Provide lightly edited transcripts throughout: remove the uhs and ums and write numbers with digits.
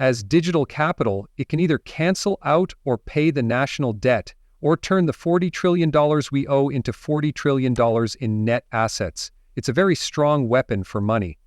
As digital capital, it can either cancel out or pay the national debt, or turn the $40 trillion we owe into $40 trillion in net assets. It's a very strong weapon for money.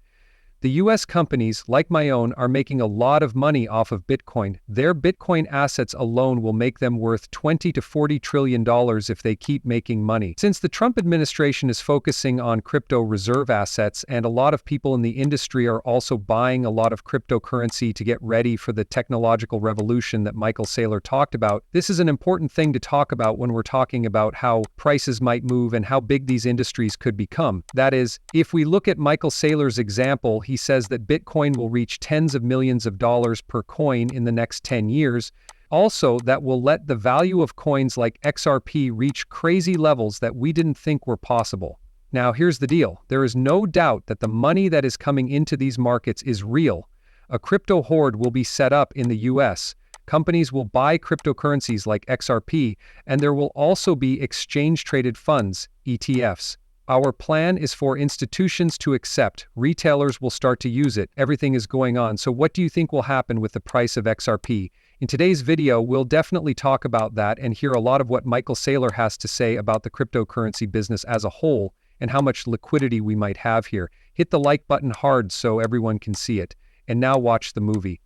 The US companies, like my own, are making a lot of money off of Bitcoin. Their Bitcoin assets alone will make them worth $20 to $40 trillion if they keep making money. Since the Trump administration is focusing on crypto reserve assets, and a lot of people in the industry are also buying a lot of cryptocurrency to get ready for the technological revolution that Michael Saylor talked about, this is an important thing to talk about when we're talking about how prices might move and how big these industries could become. That is, if we look at Michael Saylor's example, he says that Bitcoin will reach tens of millions of dollars per coin in the next 10 years. Also, that will let the value of coins like XRP reach crazy levels that we didn't think were possible. Now, here's the deal. There is no doubt that the money that is coming into these markets is real. A crypto horde will be set up in the US. Companies will buy cryptocurrencies like XRP, and there will also be exchange-traded funds, ETFs. Our plan is for institutions to accept. Retailers will start to use it. Everything is going on. So what do you think will happen with the price of XRP? In today's video, we'll definitely talk about that and hear a lot of what Michael Saylor has to say about the cryptocurrency business as a whole and how much liquidity we might have here. Hit the like button hard so everyone can see it. And now watch the movie.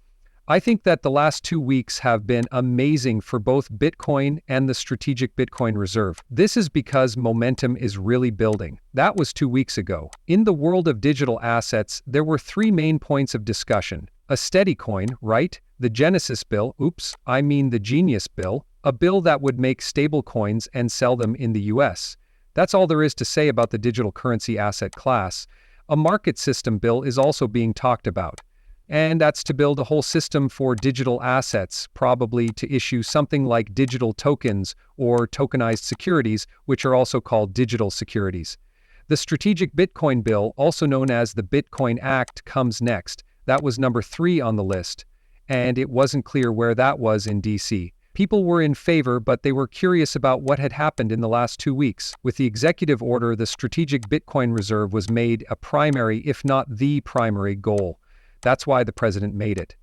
I think that the last 2 weeks have been amazing for both Bitcoin and the strategic Bitcoin reserve. This is because momentum is really building. That was 2 weeks ago. In the world of digital assets, there were 3 main points of discussion. A steady coin, right? The Genesis bill, the Genius bill, a bill that would make stable coins and sell them in the US. That's all there is to say about the digital currency asset class. A market system bill is also being talked about. And that's to build a whole system for digital assets, probably to issue something like digital tokens or tokenized securities, which are also called digital securities. The Strategic Bitcoin Bill, also known as the Bitcoin Act, comes next. That was number 3 on the list, and it wasn't clear where that was in DC. People were in favor, but they were curious about what had happened in the last 2 weeks. With the executive order, the Strategic Bitcoin Reserve was made a primary, if not the primary, goal. That's why the president made it.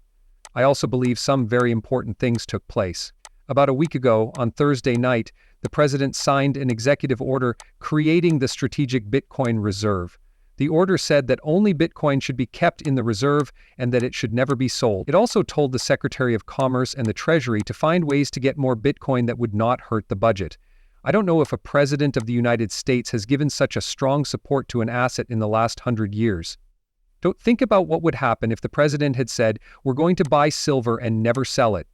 I also believe some very important things took place. About a week ago, on Thursday night, the president signed an executive order creating the Strategic Bitcoin Reserve. The order said that only Bitcoin should be kept in the reserve and that it should never be sold. It also told the Secretary of Commerce and the Treasury to find ways to get more Bitcoin that would not hurt the budget. I don't know if a president of the United States has given such a strong support to an asset in the last 100 years. Don't think about what would happen if the president had said, we're going to buy silver and never sell it.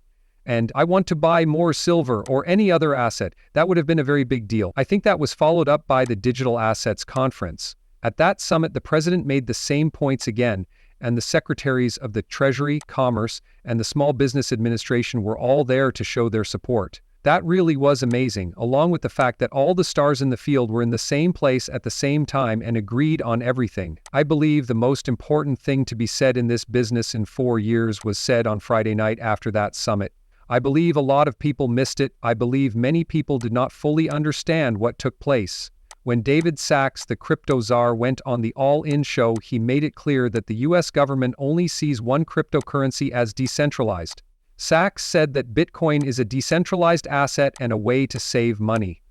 And I want to buy more silver or any other asset. That would have been a very big deal. I think that was followed up by the Digital Assets Conference. At that summit, the president made the same points again, and the secretaries of the Treasury, Commerce, and the Small Business Administration were all there to show their support. That really was amazing, along with the fact that all the stars in the field were in the same place at the same time and agreed on everything. I believe the most important thing to be said in this business in 4 years was said on Friday night after that summit. I believe a lot of people missed it. I believe many people did not fully understand what took place. When David Sachs, the crypto czar, went on the All-In show, he made it clear that the US government only sees one cryptocurrency as decentralized. Sachs said that Bitcoin is a decentralized asset and a way to save money.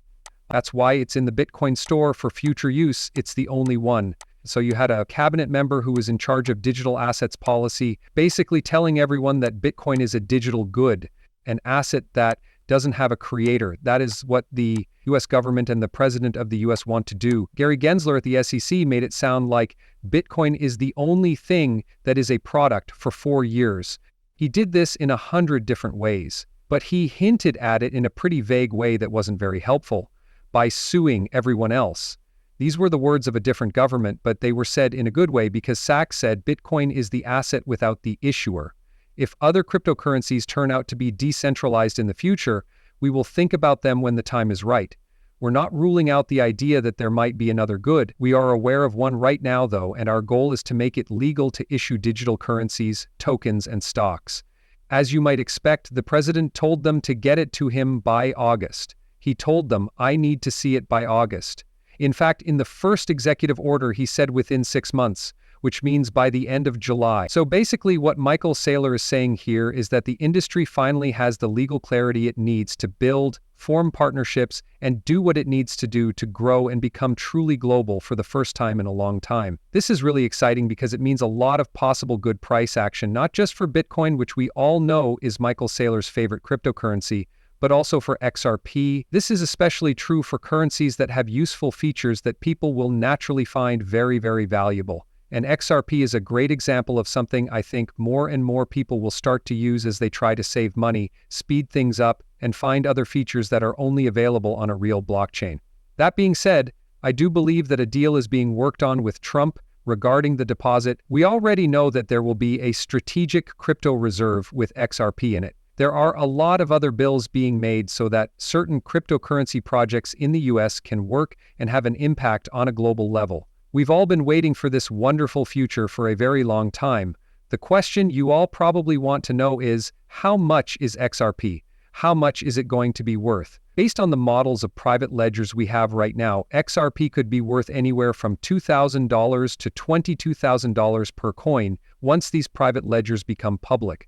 That's why it's in the Bitcoin store for future use. It's the only one. So you had a cabinet member who was in charge of digital assets policy, basically telling everyone that Bitcoin is a digital good, an asset that doesn't have a creator. That is what the US government and the president of the US want to do. Gary Gensler at the SEC made it sound like Bitcoin is the only thing that is a product for 4 years. He did this in 100 different ways, but he hinted at it in a pretty vague way that wasn't very helpful, by suing everyone else. These were the words of a different government, but they were said in a good way because Sachs said Bitcoin is the asset without the issuer. If other cryptocurrencies turn out to be decentralized in the future, we will think about them when the time is right. We're not ruling out the idea that there might be another good. We are aware of one right now, though, and our goal is to make it legal to issue digital currencies, tokens, and stocks. As you might expect, the president told them to get it to him by August. He told them, I need to see it by August. In fact, in the first executive order, he said within 6 months. which means by the end of July. So basically what Michael Saylor is saying here is that the industry finally has the legal clarity it needs to build, form partnerships, and do what it needs to do to grow and become truly global for the first time in a long time. This is really exciting because it means a lot of possible good price action, not just for Bitcoin, which we all know is Michael Saylor's favorite cryptocurrency, but also for XRP. This is especially true for currencies that have useful features that people will naturally find very, very valuable. And XRP is a great example of something I think more and more people will start to use as they try to save money, speed things up, and find other features that are only available on a real blockchain. That being said, I do believe that a deal is being worked on with Trump regarding the deposit. We already know that there will be a strategic crypto reserve with XRP in it. There are a lot of other bills being made so that certain cryptocurrency projects in the US can work and have an impact on a global level. We've all been waiting for this wonderful future for a very long time. The question you all probably want to know is, how much is XRP? How much is it going to be worth? Based on the models of private ledgers we have right now, XRP could be worth anywhere from $2,000 to $22,000 per coin once these private ledgers become public.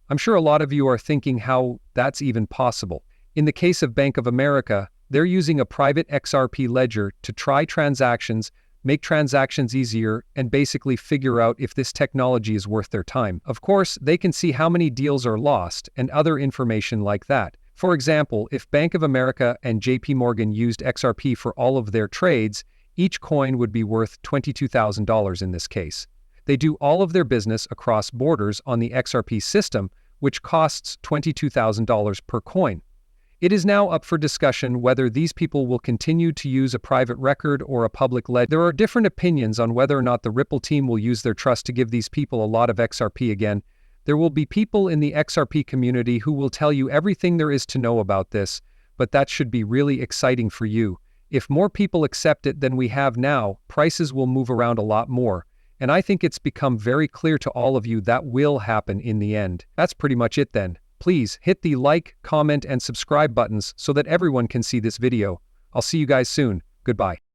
I'm sure a lot of you are thinking how that's even possible. In the case of Bank of America, they're using a private XRP ledger to try transactions, make transactions easier, and basically figure out if this technology is worth their time. Of course, they can see how many deals are lost and other information like that. For example, if Bank of America and JP Morgan used XRP for all of their trades, each coin would be worth $22,000 in this case. They do all of their business across borders on the XRP system, which costs $22,000 per coin. It is now up for discussion whether these people will continue to use a private record or a public ledger. There are different opinions on whether or not the Ripple team will use their trust to give these people a lot of XRP again. There will be people in the XRP community who will tell you everything there is to know about this, but that should be really exciting for you. If more people accept it than we have now, prices will move around a lot more. And I think it's become very clear to all of you that will happen in the end. That's pretty much it then. Please hit the like, comment, and subscribe buttons so that everyone can see this video. I'll see you guys soon. Goodbye.